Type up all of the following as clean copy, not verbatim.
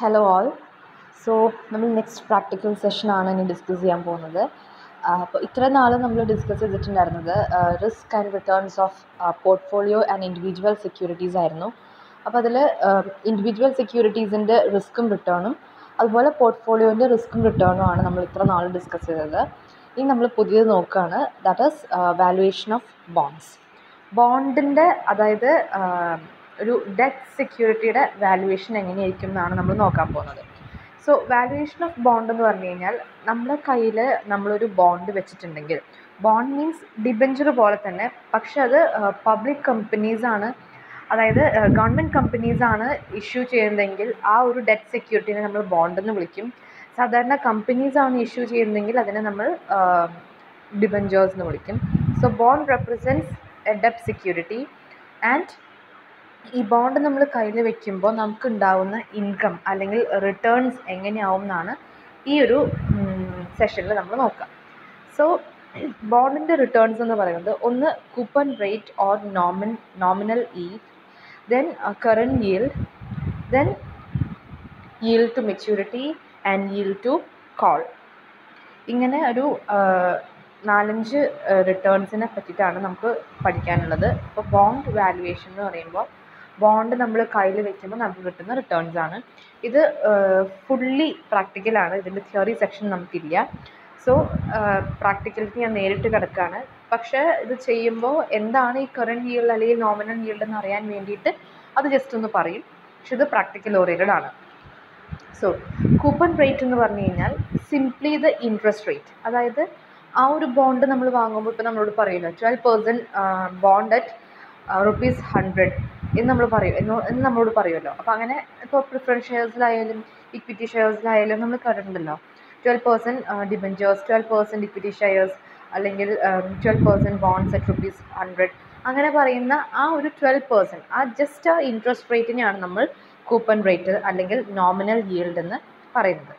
Hello all. So നമ്മൾ next practical സെഷനാണ് ഇനി discuss ചെയ്യാൻ പോകുന്നത്. അപ്പോൾ ഇത്രയും നാൾ നമ്മൾ ഡിസ്കസ് ചെയ്തിട്ടുണ്ടായിരുന്നത് risk and returns of portfolio and individual securities ആയിരുന്നു. അപ്പോൾ അതിൽ ഇൻഡിവിജ്വൽ സെക്യൂരിറ്റീസിൻ്റെ റിസ്ക്കും റിട്ടേണും അതുപോലെ പോർട്ട്ഫോളിയോൻ്റെ റിസ്ക്കും റിട്ടേണും ആണ് നമ്മൾ ഇത്ര നാൾ ഡിസ്കസ് ചെയ്തത്. ഇനി നമ്മൾ പുതിയത് നോക്കുകയാണ്, that is valuation of bonds. ബോണ്ടിൻ്റെ അതായത് ഒരു ഡെറ്റ് സെക്യൂരിറ്റിയുടെ വാല്യുവേഷൻ എങ്ങനെയായിരിക്കും എന്നാണ് നമ്മൾ നോക്കാൻ പോകുന്നത്. സോ വാല്യുവേഷൻ ഓഫ് ബോണ്ട് എന്ന് പറഞ്ഞു കഴിഞ്ഞാൽ നമ്മുടെ കയ്യിൽ നമ്മളൊരു ബോണ്ട് വെച്ചിട്ടുണ്ടെങ്കിൽ, ബോണ്ട് മീൻസ് ഡിബെഞ്ചർ പോലെ തന്നെ, പക്ഷെ അത് പബ്ലിക് കമ്പനീസാണ്, അതായത് ഗവൺമെൻറ് കമ്പനീസാണ് ഇഷ്യൂ ചെയ്യുന്നതെങ്കിൽ ആ ഒരു ഡെറ്റ് സെക്യൂരിറ്റീനെ നമ്മൾ ബോണ്ടെന്ന് വിളിക്കും. സാധാരണ കമ്പനീസാണ് ഇഷ്യൂ ചെയ്യുന്നതെങ്കിൽ അതിനെ നമ്മൾ ഡിബെഞ്ചേഴ്സ് എന്ന് വിളിക്കും. So bond represents A debt security and ഈ ബോണ്ട് നമ്മൾ കയ്യിൽ വെക്കുമ്പോൾ നമുക്ക് ഉണ്ടാവുന്ന ഇൻകം അല്ലെങ്കിൽ റിട്ടേൺസ് എങ്ങനെയാവും എന്നാണ് ഈ ഒരു സെഷനിൽ നമ്മൾ നോക്കാം. സോ ബോണ്ടിൻ്റെ റിട്ടേൺസ് എന്ന് പറയുന്നത് ഒന്ന് coupon rate or nominal yield, then current yield, then yield to maturity and yield to call. ഇങ്ങനെ ഒരു 4-5 റിട്ടേൺസിനെ പറ്റിയിട്ടാണ് നമുക്ക് പഠിക്കാനുള്ളത്. അപ്പോൾ ബോണ്ട് വാല്യുവേഷൻ എന്ന് പറയുമ്പോൾ ബോണ്ട് നമ്മൾ കയ്യിൽ വെക്കുമ്പോൾ നമുക്ക് കിട്ടുന്ന റിട്ടേൺസ് ആണ്. ഇത് ഫുള്ളി പ്രാക്ടിക്കലാണ്, ഇതിൻ്റെ തിയറി സെക്ഷൻ നമുക്കില്ല. സോ പ്രാക്ടിക്കലിലേക്ക് ഞാൻ നേരിട്ട് കിടക്കുകയാണ്. പക്ഷേ ഇത് ചെയ്യുമ്പോൾ എന്താണ് ഈ കറൻറ്റ് ഈൽഡ് അല്ലെങ്കിൽ നോമിനൽ ഈൽഡ് എന്ന് അറിയാൻ വേണ്ടിയിട്ട് അത് ജസ്റ്റ് ഒന്ന് പറയും. പക്ഷെ ഇത് പ്രാക്ടിക്കൽ ഓറിയൻറ്റഡ് ആണ്. സോ കൂപ്പൺ റേറ്റ് എന്ന് പറഞ്ഞു കഴിഞ്ഞാൽ സിംപ്ലി ദ ഇൻട്രസ്റ്റ് റേറ്റ്, അതായത് ആ ഒരു ബോണ്ട് നമ്മൾ വാങ്ങുമ്പോൾ ഇപ്പോൾ നമ്മളോട് പറയുമല്ലോ 12% ബോണ്ട് അറ്റ് ₹100 എന്ന് നമ്മൾ പറയും എന്ന് നമ്മളോട് പറയുമല്ലോ. അപ്പോൾ അങ്ങനെ ഇപ്പോൾ പ്രിഫറൻസ് ഷെയർസിലായാലും ഇക്വിറ്റി ഷെയർസിലായാലും നമ്മൾ കണ്ടിട്ടുണ്ടല്ലോ 12% ഡിബെഞ്ചേഴ്സ്, 12% ഇക്വിറ്റി ഷെയർസ്, അല്ലെങ്കിൽ 12% ബോണ്ട്സ് അറ്റ് ₹100, അങ്ങനെ പറയുന്ന ആ ഒരു 12%, ആ ജസ്റ്റ് ആ ഇൻട്രസ്റ്റ് റേറ്റിനെയാണ് നമ്മൾ കൂപ്പൺ റേറ്റ് അല്ലെങ്കിൽ നോമിനൽ yield എന്ന് പറയുന്നത്.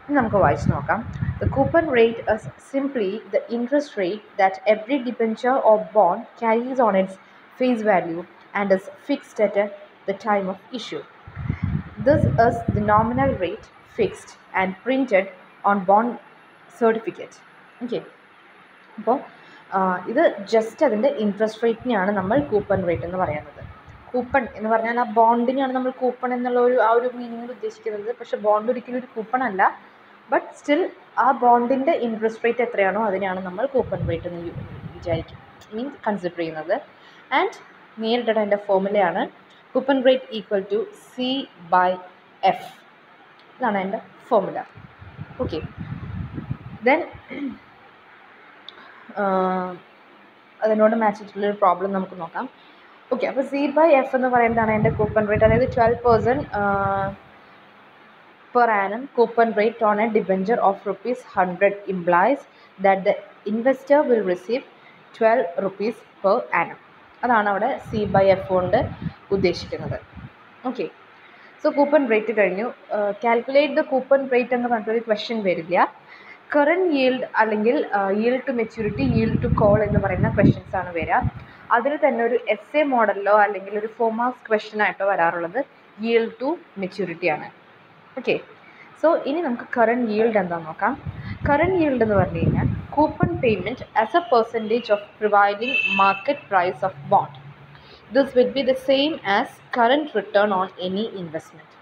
ഇനി നമുക്ക് വായിച്ച് നോക്കാം. The coupon rate is simply the interest rate that every debenture or bond carries on its face value and is fixed at the time of issue. This is the nominal rate fixed and printed on bond certificate. Okay. അപ്പോൾ ഇത് just അതിൻ്റെ interest റേറ്റിനെയാണ് നമ്മൾ coupon rate എന്ന് പറയുന്നത്. Coupon എന്ന് പറഞ്ഞാൽ ആ ബോണ്ടിനെയാണ് നമ്മൾ കൂപ്പൺ എന്നുള്ള ആ ഒരു മീനിങ്ങിൽ ഉദ്ദേശിക്കുന്നത്. പക്ഷെ ബോണ്ട് ഒരിക്കലും ഒരു കൂപ്പൺ അല്ല, ബട്ട് സ്റ്റിൽ ആ ബോണ്ടിൻ്റെ ഇൻട്രസ്റ്റ് റേറ്റ് എത്രയാണോ അതിനെയാണ് നമ്മൾ കൂപ്പൺ റേറ്റ് എന്ന് കൺസിഡർ ചെയ്യുന്നത്. ആൻഡ് നേരിട്ട് അതിൻ്റെ ഫോർമുലയാണ് coupon rate equal to C/F. ഇതാണ് അതിൻ്റെ ഫോർമുല. ഓക്കെ, ദെൻ അതിനോട് മാച്ച് ചെയ്തിട്ടുള്ളൊരു പ്രോബ്ലം നമുക്ക് നോക്കാം. ഓക്കെ, അപ്പോൾ C/F എന്ന് പറയുന്നതാണ് എൻ്റെ കൂപ്പൺ റേറ്റ്, അതായത് 12% per annum coupon rate on a debenture of ₹100 implies that the investor will receive ₹12 per annum. അതാണ് അവിടെ C/F കൊണ്ട് ഉദ്ദേശിക്കുന്നത്. ഓക്കെ, സോ കൂപ്പൺ റേറ്റ് കഴിഞ്ഞു. കാൽക്കുലേറ്റ് ദ കൂപ്പൺ റേറ്റ് എന്ന് പറഞ്ഞിട്ടൊരു ക്വസ്റ്റ്യൻ വരില്ല. കറൻറ്റ് yield അല്ലെങ്കിൽ yield to maturity, yield to call എന്ന് പറയുന്ന ക്വസ്റ്റ്യൻസ് ആണ് വരിക. അതിൽ തന്നെ ഒരു essay മോഡലിലോ അല്ലെങ്കിൽ ഒരു 4 മാർക്സ് ക്വസ്റ്റ്യൻ ആയിട്ടോ വരാറുള്ളത് yield to maturity ആണ്. ഓക്കെ, സോ ഇനി നമുക്ക് കറൻറ്റ് yield എന്താണെന്ന് നോക്കാം. കറൻറ്റ് yield എന്ന് പറഞ്ഞു കഴിഞ്ഞാൽ coupon payment as a percentage of prevailing market price of bond. This will be the same as current return on any investment.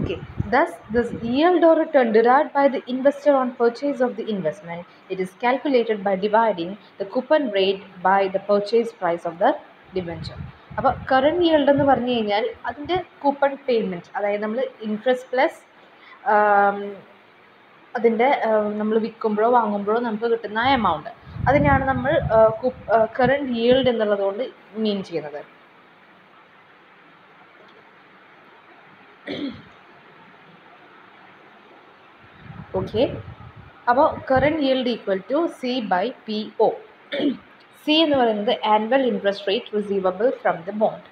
Okay, thus this yield or return derived by the investor on purchase of the investment, it is calculated by dividing the coupon rate by the purchase price of the debenture. അപ്പോൾ current yield എന്ന് പറഞ്ഞു കഴിഞ്ഞാൽ അതിൻ്റെ coupon payment, അതായത് നമ്മൾ interest plus അതിൻ്റെ നമ്മൾ വിൽക്കുമ്പോഴോ വാങ്ങുമ്പോഴോ നമുക്ക് കിട്ടുന്ന എമൗണ്ട്, അതിനെയാണ് നമ്മൾ കറൻറ്റ് yield എന്നുള്ളതുകൊണ്ട് മീൻ ചെയ്യുന്നത്. ഓക്കെ, അപ്പോൾ current yield equal to C/PO. C എന്ന് പറയുന്നത് annual interest rate receivable from the bond.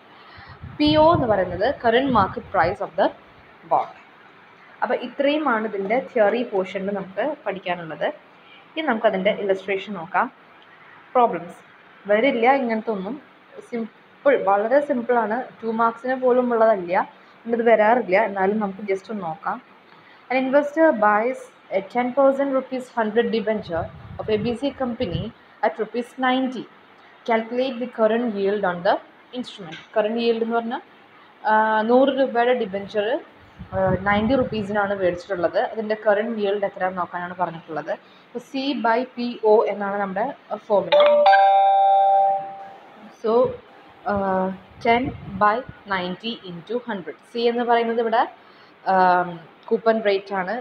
PO എന്ന് പറയുന്നത് current market price of the bond. അപ്പോൾ ഇത്രയുമാണ് ഇതിൻ്റെ തിയറി പോർഷനിൽ നമുക്ക് പഠിക്കാനുള്ളത്. ഇനി നമുക്കതിൻ്റെ ഇല്ലസ്ട്രേഷൻ നോക്കാം. പ്രോബ്ലംസ് വരില്ല ഇങ്ങനത്തെ ഒന്നും, വളരെ സിമ്പിളാണ്, 2 മാർക്സിന് പോലും ഉള്ളതല്ല. ഇത് വരാറില്ല, എന്നാലും നമുക്ക് ജസ്റ്റ് ഒന്ന് നോക്കാം. An investor buys a 10,000 rupees 100 debenture of ABC company at rupees 90. Calculate the current yield on the instrument. Current yield എന്ന് പറഞ്ഞാൽ 100 രൂപയുടെ ഡിബെഞ്ചർ 90 റുപ്പീസിനാണ് മേടിച്ചിട്ടുള്ളത്. അതിൻ്റെ കറണ്ട് yield എത്രയാണെന്ന് നോക്കാനാണ് പറഞ്ഞിട്ടുള്ളത്. അപ്പോൾ C/PO എന്നാണ് നമ്മുടെ ഫോർമുല. So 10/90 into 100. C എന്ന് പറയുന്നത് ഇവിടെ കൂപ്പൺ റേറ്റ് ആണ്,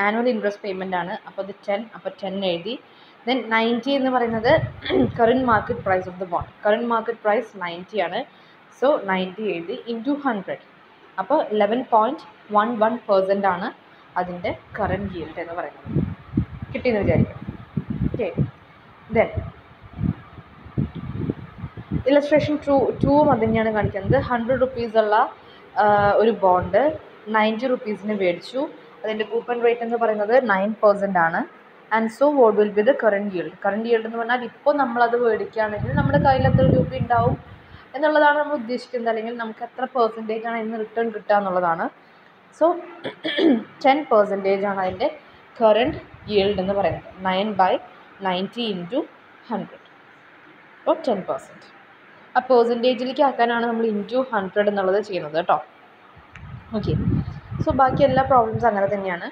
ആനുവൽ ഇൻട്രസ്റ്റ് പേയ്മെൻ്റ് ആണ്. അപ്പോൾ അത് 10, അപ്പോൾ 10 എഴുതി. ദെൻ 90 എന്ന് പറയുന്നത് current market price of the bond. Current market price 90 ആണ്. സോ 90 എഴുതി ഇൻറ്റു 100. അപ്പോൾ 11.11% ആണ് അതിൻ്റെ കറണ്ട് yield എന്ന് പറയുന്നത്. കിട്ടിയെന്ന് വിചാരിക്കണം. ഓക്കെ, ദെൻ ഇലസ്ട്രേഷൻ 2 അത് തന്നെയാണ് കാണിക്കുന്നത്. 100 റുപ്പീസുള്ള ഒരു ബോണ്ട് 90 റുപ്പീസിന് മേടിച്ചു. അതിൻ്റെ കൂപ്പൺ റേറ്റ് എന്ന് പറയുന്നത് 9% ആണ്. And so what will be the current yield? Current yield എന്ന് പറഞ്ഞാൽ ഇപ്പോൾ നമ്മളത് മേടിക്കുകയാണെങ്കിൽ നമ്മുടെ കയ്യിൽ എത്ര രൂപ ഉണ്ടാവും എന്നുള്ളതാണ് നമ്മൾ ഉദ്ദേശിക്കുന്നത്, അല്ലെങ്കിൽ നമുക്ക് എത്ര പെർസെൻറ്റേജ് ആണ് ഇന്ന് റിട്ടേൺ കിട്ടുക എന്നുള്ളതാണ്. സോ 10% ആണ് അതിൻ്റെ കറണ്ട് yield എന്ന് പറയുന്നത്. 9/90 into 100, അപ്പോൾ 10%. ആ പെർസെൻറ്റേജിലേക്ക് ആക്കാനാണ് നമ്മൾ ഇൻറ്റു 100 എന്നുള്ളത് ചെയ്യുന്നത് കേട്ടോ. ഓക്കെ, സോ ബാക്കി എല്ലാ പ്രോബ്ലംസ് അങ്ങനെ തന്നെയാണ്.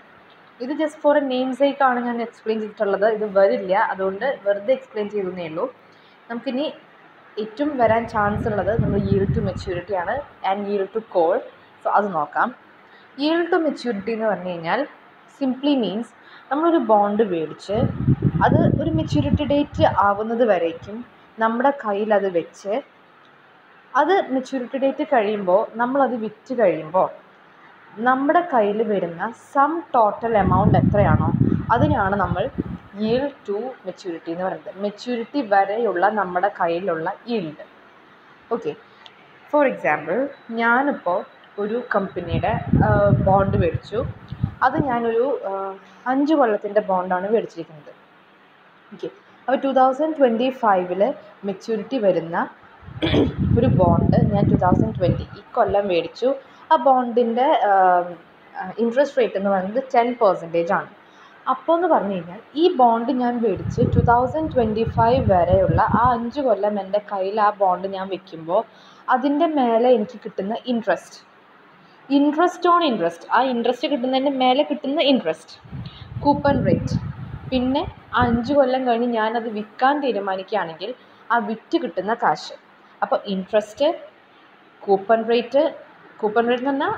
ഇത് ജസ്റ്റ് ഫോർ എ നെയിം സേക്കാണ് ഞാൻ എക്സ്പ്ലെയിൻ ചെയ്തിട്ടുള്ളത്. ഇത് വരില്ല, അതുകൊണ്ട് വെറുതെ എക്സ്പ്ലെയിൻ ചെയ്തേ ഉള്ളൂ. നമുക്കിനി ഏറ്റവും വരാൻ ചാൻസ് ഉള്ളത് നമ്മൾ yield to maturity ആണ്, and yield to call. So അത് നോക്കാം. yield to maturity എന്ന് പറഞ്ഞു കഴിഞ്ഞാൽ സിംപ്ലി മീൻസ് നമ്മളൊരു ബോണ്ട് മേടിച്ച് അത് ഒരു മെച്യൂരിറ്റി ഡേറ്റ് ആവുന്നത് വരേക്കും നമ്മുടെ കയ്യിൽ അത് വെച്ച്, അത് മെച്യൂരിറ്റി ഡേറ്റ് കഴിയുമ്പോൾ നമ്മളത് വിറ്റ് കഴിയുമ്പോൾ നമ്മുടെ കയ്യിൽ വരുന്ന സം ടോട്ടൽ എമൗണ്ട് എത്രയാണോ അതിനാണ് നമ്മൾ yield to maturity എന്ന് പറയുന്നത്. മെച്യൂരിറ്റി വരെയുള്ള നമ്മുടെ കയ്യിലുള്ള yield. ഓക്കെ, ഫോർ എക്സാമ്പിൾ ഞാനിപ്പോൾ ഒരു കമ്പനിയുടെ ബോണ്ട് മേടിച്ചു. അത് ഞാനൊരു 5 കൊല്ലത്തിൻ്റെ ബോണ്ടാണ് മേടിച്ചിരിക്കുന്നത്. ഓക്കെ, അപ്പോൾ 2025 മെച്യൂരിറ്റി വരുന്ന ഒരു ബോണ്ട് ഞാൻ 2020 ഈ കൊല്ലം മേടിച്ചു. ആ ബോണ്ടിൻ്റെ ഇൻട്രസ്റ്റ് റേറ്റ് എന്ന് പറയുന്നത് 10% ആണ്. അപ്പോൾ എന്ന് പറഞ്ഞു കഴിഞ്ഞാൽ ഈ ബോണ്ട് ഞാൻ മേടിച്ച് 2025 വരെയുള്ള ആ 5 കൊല്ലം എൻ്റെ കയ്യിൽ ആ ബോണ്ട് ഞാൻ വെക്കുമ്പോൾ അതിൻ്റെ മേലെ എനിക്ക് കിട്ടുന്ന ഇൻട്രസ്റ്റ് ഓൺ ഇൻട്രസ്റ്റ്, ആ ഇൻട്രസ്റ്റ് കിട്ടുന്നതിൻ്റെ മേലെ കിട്ടുന്ന ഇൻട്രസ്റ്റ്, കൂപ്പൺ റേറ്റ്, പിന്നെ 5 കൊല്ലം കഴിഞ്ഞ് ഞാനത് വിൽക്കാൻ തീരുമാനിക്കുകയാണെങ്കിൽ ആ വിറ്റ് കിട്ടുന്ന കാശ്. അപ്പോൾ ഇൻട്രസ്റ്റ്, കൂപ്പൺ റേറ്റ് എന്ന് പറഞ്ഞാൽ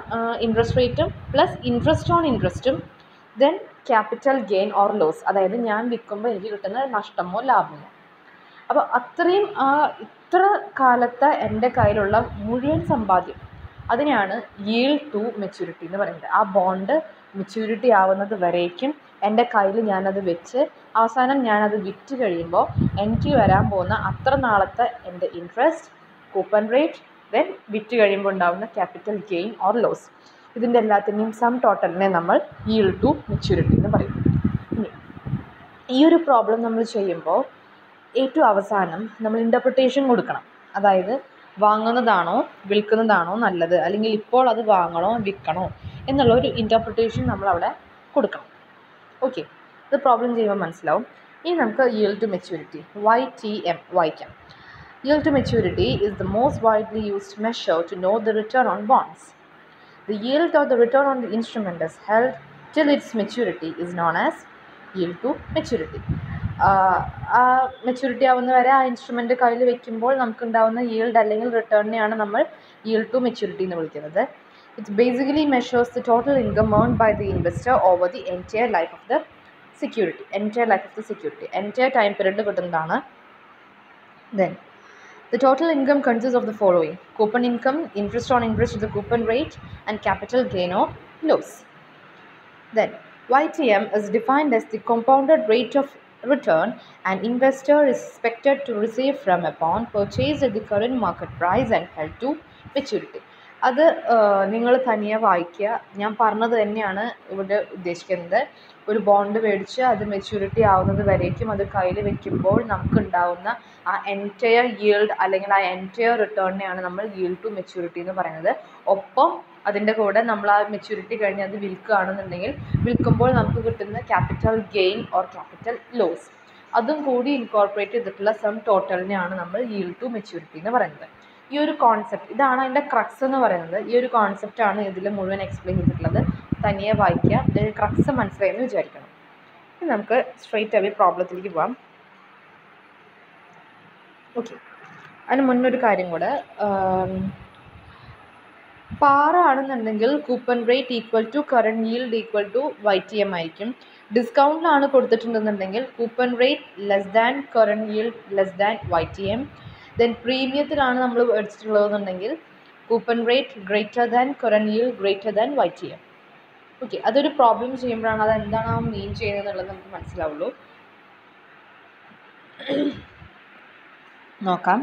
ഇൻട്രസ്റ്റ് റേറ്റും പ്ലസ് ഇൻട്രസ്റ്റ് ഓൺ ഇൻട്രസ്റ്റും, then capital gain or loss, അതായത് ഞാൻ വിൽക്കുമ്പോൾ എനിക്ക് കിട്ടുന്ന നഷ്ടമോ ലാഭമോ. അപ്പോൾ അത്രയും ഇത്ര കാലത്തെ എൻ്റെ കയ്യിലുള്ള മുഴുവൻ സമ്പാദ്യം, അതിനെയാണ് yield to maturity എന്ന് പറയുന്നത്. ആ ബോണ്ട് മെച്യൂരിറ്റി ആവുന്നത് വരേക്കും എൻ്റെ കയ്യിൽ ഞാനത് വെച്ച് അവസാനം ഞാനത് വിറ്റ് കഴിയുമ്പോൾ എനിക്ക് വരാൻ പോകുന്ന അത്ര നാളത്തെ എൻ്റെ ഇൻട്രസ്റ്റ്, കൂപ്പൺ റേറ്റ്, ദെൻ വിറ്റ് കഴിയുമ്പോൾ ഉണ്ടാകുന്ന ക്യാപിറ്റൽ ഗെയിൻ ഓർ ലോസ്, ഇതിൻ്റെ എല്ലാത്തിൻ്റെയും സം ടോട്ടലിനെ നമ്മൾ yield to maturity എന്ന് പറയും. ഇനി ഈ ഒരു പ്രോബ്ലം നമ്മൾ ചെയ്യുമ്പോൾ ഏറ്റവും അവസാനം നമ്മൾ ഇൻ്റർപ്രിട്ടേഷൻ കൊടുക്കണം. അതായത് വാങ്ങുന്നതാണോ വിൽക്കുന്നതാണോ നല്ലത്, അല്ലെങ്കിൽ ഇപ്പോൾ അത് വാങ്ങണോ വിൽക്കണോ എന്നുള്ള ഒരു ഇൻ്റർപ്രിട്ടേഷൻ നമ്മളവിടെ കൊടുക്കണം. ഓക്കെ, ഇത് പ്രോബ്ലം ചെയ്യുമ്പോൾ മനസ്സിലാവും. ഇനി നമുക്ക് yield to maturity YTM വായിക്കാം. Yield to maturity is the most widely used measure to know the return on bonds. The yield or the return on the instrument is held till its maturity is known as yield to maturity. Maturity ആവുന്ന വരെ ആ instrument കയ്യിൽ വെക്കുമ്പോൾ നമുക്കുണ്ടാവുന്ന yield അല്ലെങ്കിൽ റിട്ടേണിനെയാണ് നമ്മൾ yield to maturity എന്ന് വിളിക്കുന്നത്. It basically measures the total income earned by the investor over the entire life of the security. Entire time period കിട്ടുന്നതാണ്. Then the total income consists of the following: coupon income, interest on interest to the coupon rate, and capital gain or loss. Then YTM is defined as the compounded rate of return an investor is expected to receive from a bond purchased at the current market price and held to maturity. അത് നിങ്ങൾ തനിയെ വായിക്കുക. ഞാൻ പറഞ്ഞത് തന്നെയാണ് ഇവിടെ ഉദ്ദേശിക്കുന്നത്. ഒരു ബോണ്ട് മേടിച്ച് അത് മെച്യൂരിറ്റി ആവുന്നത് വരേക്കും അത് കയ്യിൽ വെക്കുമ്പോൾ നമുക്കുണ്ടാവുന്ന ആ എൻറ്റയർ yield അല്ലെങ്കിൽ ആ എൻറ്റയർ റിട്ടേണിനെയാണ് നമ്മൾ yield to maturity എന്ന് പറയുന്നത്. ഒപ്പം അതിൻ്റെ കൂടെ നമ്മൾ ആ മെച്യൂരിറ്റി കഴിഞ്ഞ് അത് വിൽക്കുകയാണെന്നുണ്ടെങ്കിൽ വിൽക്കുമ്പോൾ നമുക്ക് കിട്ടുന്ന capital gain or capital loss അതും കൂടി ഇൻകോർപ്പറേറ്റ് ചെയ്തിട്ടുള്ള സം ടോട്ടലിനെയാണ് നമ്മൾ yield to maturity എന്ന് പറയുന്നത്. ഈ ഒരു കോൺസെപ്റ്റ് ഇതാണ് അതിൻ്റെ ക്രക്സ് എന്ന് പറയുന്നത്. ഈ ഒരു കോൺസെപ്റ്റാണ് ഇതിൽ മുഴുവൻ എക്സ്പ്ലെയിൻ ചെയ്തിട്ടുള്ളത്. തനിയെ വായിക്കുക, ഇതിൻ്റെ ക്രക്സ് മനസ്സിലായെന്ന് വിചാരിക്കണം. ഇനി നമുക്ക് സ്ട്രെയിറ്റ് അവേ പ്രോബ്ലത്തിലേക്ക് പോകാം. ഓക്കെ, അതിന് മുന്നൊരു കാര്യം കൂടെ, പാറ ആണെന്നുണ്ടെങ്കിൽ coupon rate equal to current yield equal to YTM ആയിരിക്കും. ഡിസ്കൗണ്ടിലാണ് കൊടുത്തിട്ടുണ്ടെന്നുണ്ടെങ്കിൽ coupon rate less than current yield less than YTM. Then പ്രീമിയത്തിലാണ് നമ്മൾ മേടിച്ചിട്ടുള്ളതെന്നുണ്ടെങ്കിൽ coupon rate greater than current yield greater than YTM. Okay, അതൊരു പ്രോബ്ലം ചെയ്യുമ്പോഴാണ് അത് എന്താണ് മീൻ ചെയ്യുന്നത് എന്നുള്ളത് നമുക്ക് മനസ്സിലാവുള്ളൂ. നോക്കാം.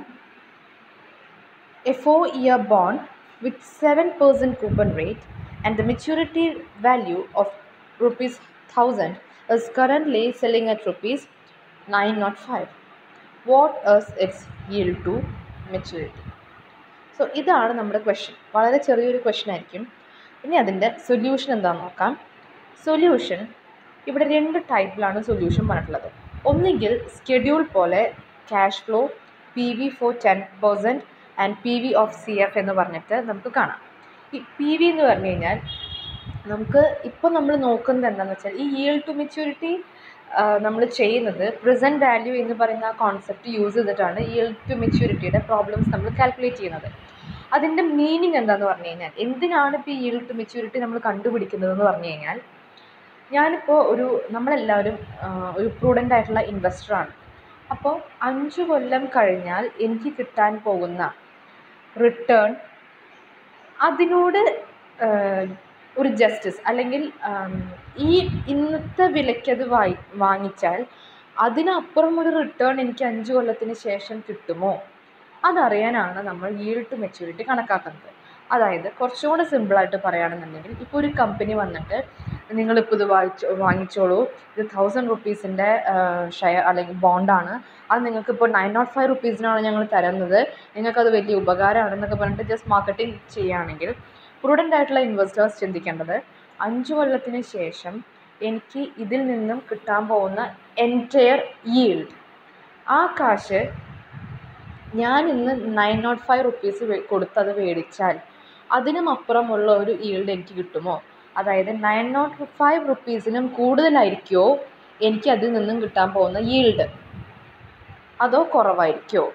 A 4-year bond with 7% coupon rate and the maturity value of ₹1,000 is currently selling at ₹905. What is its yield to maturity? So ഇതാണ് നമ്മുടെ ക്വസ്റ്റ്യൻ. വളരെ ചെറിയൊരു ക്വസ്റ്റ്യൻ ആയിരിക്കും. ഇനി അതിൻ്റെ സൊല്യൂഷൻ എന്താണെന്ന് നോക്കാം. സൊല്യൂഷൻ ഇവിടെ 2 ടൈപ്പിലാണ് സൊല്യൂഷൻ പറഞ്ഞിട്ടുള്ളത്. ഒന്നുകിൽ സ്കെഡ്യൂൾ പോലെ cash flow, PV for 10% and PV of CF എന്ന് പറഞ്ഞിട്ട് നമുക്ക് കാണാം. ഈ PV എന്ന് പറഞ്ഞു കഴിഞ്ഞാൽ നമുക്ക് ഇപ്പോൾ നമ്മൾ നോക്കുന്നത് എന്താണെന്ന് വെച്ചാൽ ഈ yield to maturity നമ്മൾ ചെയ്യുന്നത് പ്രസൻറ്റ് വാല്യൂ എന്ന് പറയുന്ന ആ കോൺസെപ്റ്റ് യൂസ് ചെയ്തിട്ടാണ് yield to maturity പ്രോബ്ലംസ് നമ്മൾ കാൽക്കുലേറ്റ് ചെയ്യുന്നത്. അതിൻ്റെ മീനിങ് എന്താണെന്ന് പറഞ്ഞു കഴിഞ്ഞാൽ എന്തിനാണ് ഇപ്പോൾ ഈ yield to maturity നമ്മൾ കണ്ടുപിടിക്കുന്നതെന്ന് പറഞ്ഞു കഴിഞ്ഞാൽ ഞാനിപ്പോൾ നമ്മളെല്ലാവരും ഒരു പ്രൂഡൻ്റ് ആയിട്ടുള്ള ഇൻവെസ്റ്ററാണ്. അപ്പോൾ 5 കൊല്ലം കഴിഞ്ഞാൽ എനിക്ക് കിട്ടാൻ പോകുന്ന റിട്ടേൺ അതിനോട് ഒരു ജസ്റ്റിസ് അല്ലെങ്കിൽ ഈ ഇന്നത്തെ വിലയ്ക്കത് വാങ്ങിച്ചാൽ അതിനപ്പുറം ഒരു റിട്ടേൺ എനിക്ക് 5 കൊല്ലത്തിന് ശേഷം കിട്ടുമോ അതറിയാനാണ് നമ്മൾ yield to maturity കണക്കാക്കുന്നത്. അതായത് കുറച്ചുകൂടെ സിമ്പിളായിട്ട് പറയുകയാണെന്നുണ്ടെങ്കിൽ ഇപ്പോൾ ഒരു കമ്പനി വന്നിട്ട് നിങ്ങളിപ്പോൾ ഇത് വാങ്ങിച്ചോളൂ, ഇത് ₹1000 ഷെയർ അല്ലെങ്കിൽ ബോണ്ടാണ്, അത് നിങ്ങൾക്കിപ്പോൾ ₹905 ഞങ്ങൾ തരുന്നത്, നിങ്ങൾക്കത് വലിയ ഉപകാരമാണെന്നൊക്കെ പറഞ്ഞിട്ട് ജസ്റ്റ് മാർക്കറ്റിംഗ് ചെയ്യുകയാണെങ്കിൽ പ്രൂഡൻ്റ് ആയിട്ടുള്ള ഇൻവെസ്റ്റേഴ്സ് ചിന്തിക്കേണ്ടത് 5 കൊല്ലത്തിന് ശേഷം എനിക്ക് ഇതിൽ നിന്നും കിട്ടാൻ പോകുന്ന എൻറ്റയർ yield ആ കാശ് ഞാൻ ഇന്ന് ₹905 കൊടുത്തത് മേടിച്ചാൽ അതിനും അപ്പുറമുള്ള ഒരു yield എനിക്ക് കിട്ടുമോ, അതായത് ₹905 കൂടുതലായിരിക്കുമോ എനിക്ക് അതിൽ നിന്നും കിട്ടാൻ പോകുന്ന yield, അതോ കുറവായിരിക്കുമോ,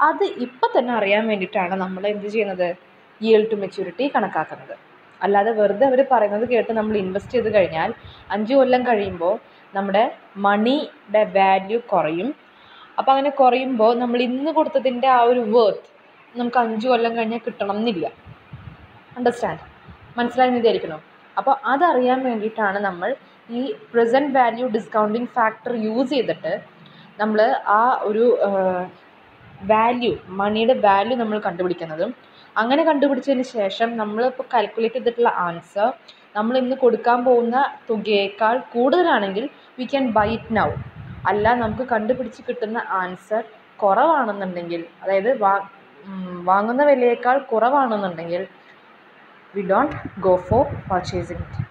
അത് ഇപ്പം തന്നെ അറിയാൻ വേണ്ടിയിട്ടാണ് നമ്മൾ എന്ത് ചെയ്യുന്നത് yield to maturity കണക്കാക്കുന്നത്. അല്ലാതെ വെറുതെ അവർ പറയുന്നത് കേട്ട് നമ്മൾ ഇൻവെസ്റ്റ് ചെയ്ത് കഴിഞ്ഞാൽ 5 കൊല്ലം കഴിയുമ്പോൾ നമ്മുടെ മണിയുടെ വാല്യൂ കുറയും. അപ്പോൾ അങ്ങനെ കുറയുമ്പോൾ നമ്മൾ ഇന്ന് കൊടുത്തതിൻ്റെ ആ ഒരു വർത്ത് നമുക്ക് 5 കൊല്ലം കഴിഞ്ഞാൽ കിട്ടണം എന്നില്ല. അണ്ടർസ്റ്റാൻഡ്? മനസ്സിലായെന്ന് വിചാരിക്കണം. അപ്പോൾ അതറിയാൻ വേണ്ടിയിട്ടാണ് നമ്മൾ ഈ present value discounting factor use ചെയ്തിട്ട് നമ്മൾ ആ ഒരു വാല്യൂ മണിയുടെ വാല്യൂ നമ്മൾ കണ്ടുപിടിക്കുന്നതും. അങ്ങനെ കണ്ടുപിടിച്ചതിന് ശേഷം നമ്മളിപ്പോൾ കാൽക്കുലേറ്റ് ചെയ്തിട്ടുള്ള ആൻസർ നമ്മൾ ഇന്ന് കൊടുക്കാൻ പോകുന്ന തുകയേക്കാൾ കൂടുതലാണെങ്കിൽ we can buy it now. അല്ല നമുക്ക് കണ്ടുപിടിച്ച് കിട്ടുന്ന ആൻസർ കുറവാണെന്നുണ്ടെങ്കിൽ, അതായത് വാങ്ങുന്ന വിലയേക്കാൾ കുറവാണെന്നുണ്ടെങ്കിൽ we don't go for purchasing it.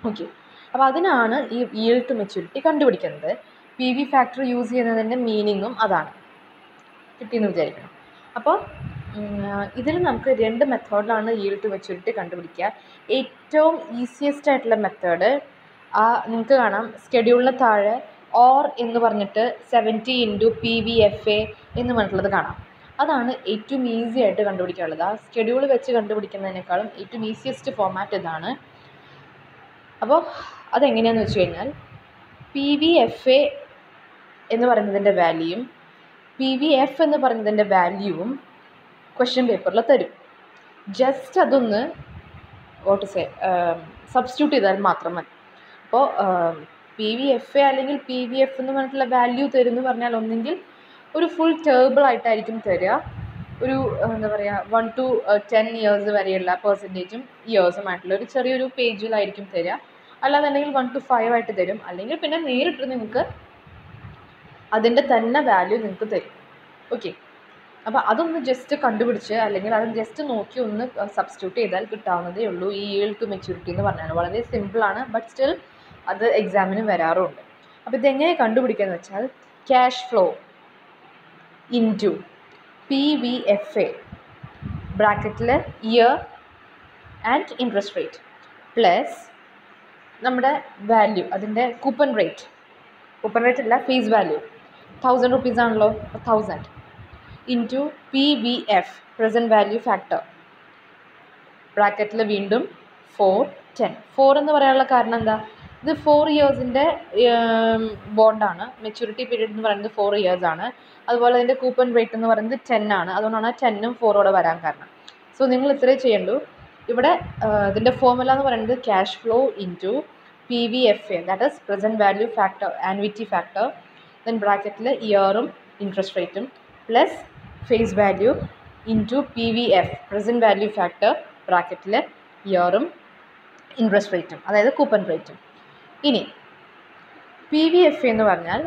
Okay, അപ്പോൾ അതിനാണ് ഈ yield to maturity കണ്ടുപിടിക്കുന്നത്. PV ഫാക്ടർ യൂസ് ചെയ്യുന്നതിൻ്റെ മീനിങ്ങും അതാണ്. കിട്ടിയെന്ന് വിചാരിക്കണം. അപ്പോൾ ഇതിൽ നമുക്ക് 2 മെത്തേഡിലാണ് yield to maturity കണ്ടുപിടിക്കുക. ഏറ്റവും ഈസിയസ്റ്റ് ആയിട്ടുള്ള മെത്തേഡ് നിങ്ങൾക്ക് കാണാം സ്കെഡ്യൂളിന് താഴെ ഓർ എന്ന് പറഞ്ഞിട്ട് 70 × PVFA എന്ന് പറഞ്ഞിട്ടുള്ളത് കാണാം. അതാണ് ഏറ്റവും ഈസി ആയിട്ട് കണ്ടുപിടിക്കാനുള്ളത്. ആ സ്കെഡ്യൂൾ വെച്ച് കണ്ടുപിടിക്കുന്നതിനേക്കാളും ഏറ്റവും ഈസിയസ്റ്റ് ഫോമാറ്റ് ഇതാണ്. അപ്പോൾ അതെങ്ങനെയാണെന്ന് വെച്ച് കഴിഞ്ഞാൽ PVFA എന്ന് പറയുന്നതിൻ്റെ വാല്യൂയും PVF എന്ന് പറയുന്നതിൻ്റെ വാല്യൂവും ക്വസ്റ്റ്യൻ പേപ്പറിൽ തരും. ജസ്റ്റ് അതൊന്ന് സബ്സ്റ്റിറ്റ്യൂട്ട് ചെയ്താൽ മാത്രം മതി. അപ്പോൾ PVFA അല്ലെങ്കിൽ PVF എന്ന് പറഞ്ഞിട്ടുള്ള വാല്യൂ തരും എന്ന് പറഞ്ഞാൽ ഒന്നെങ്കിൽ ഒരു ഫുൾ ടേബിളായിട്ടായിരിക്കും തരിക, ഒരു എന്താ പറയുക 1 to 10 ഇയേഴ്സ് വരെയുള്ള പെർസെൻറ്റേജും ഇയേഴ്സുമായിട്ടുള്ള ഒരു ചെറിയൊരു പേജിലായിരിക്കും തരിക. അല്ലാന്നുണ്ടെങ്കിൽ 1 to 5 ആയിട്ട് തരും. അല്ലെങ്കിൽ പിന്നെ നേരിട്ട് നിങ്ങൾക്ക് അതിൻ്റെ തന്നെ വാല്യൂ നിങ്ങൾക്ക് തരും. ഓക്കെ, അപ്പോൾ അതൊന്ന് ജസ്റ്റ് കണ്ടുപിടിച്ച് അല്ലെങ്കിൽ അത് ജസ്റ്റ് നോക്കി ഒന്ന് സബ്സ്റ്റിറ്റ്യൂട്ട് ചെയ്താൽ കിട്ടാവുന്നതേ ഉള്ളൂ ഈ yield to maturity എന്ന് പറഞ്ഞാൽ. വളരെ സിമ്പിളാണ്, ബട്ട് സ്റ്റിൽ അത് എക്സാമിന് വരാറുണ്ട്. അപ്പോൾ ഇതെങ്ങനെ കണ്ടുപിടിക്കുക എന്ന് വെച്ചാൽ ക്യാഷ് ഫ്ലോ ഇൻറ്റു PVFA ബ്രാക്കറ്റിൽ year and interest rate plus നമ്മുടെ വാല്യൂ, അതിൻ്റെ കൂപ്പൺ റേറ്റ് അല്ല, ഫേസ് വാല്യൂ 1000 rupees ആണല്ലോ, 1000 into PVF present value factor ബ്രാക്കറ്റിൽ വീണ്ടും 410. 4 എന്ന് പറയാനുള്ള കാരണം എന്താ, ഇത് 4 ഇയേഴ്സിൻ്റെ ബോണ്ടാണ്. മെച്യൂരിറ്റി പീരീഡ് എന്ന് പറയുന്നത് 4 ഇയേഴ്സ് ആണ്. അതുപോലെ അതിൻ്റെ കൂപ്പൺ റേറ്റ് എന്ന് പറയുന്നത് 10 ആണ്. അതുകൊണ്ടാണ് 10ഉം 4ഓടെ വരാൻ കാരണം. സോ നിങ്ങൾ ഇത്രേ ചെയ്യണ്ടു. ഇവിടെ ഇതിൻ്റെ ഫോർമുല എന്ന് പറയുന്നത് cash flow into PVFA, that is present value factor, annuity factor, then ബ്രാക്കറ്റിൽ ഇയറും ഇൻട്രസ്റ്റ് റേറ്റും plus face value into PVF present value factor ബ്രാക്കറ്റിൽ ഇയറും ഇൻട്രസ്റ്റ് റേറ്റും, അതായത് കൂപ്പൺ റേറ്റും. ഇനി PVFA എന്ന് പറഞ്ഞാൽ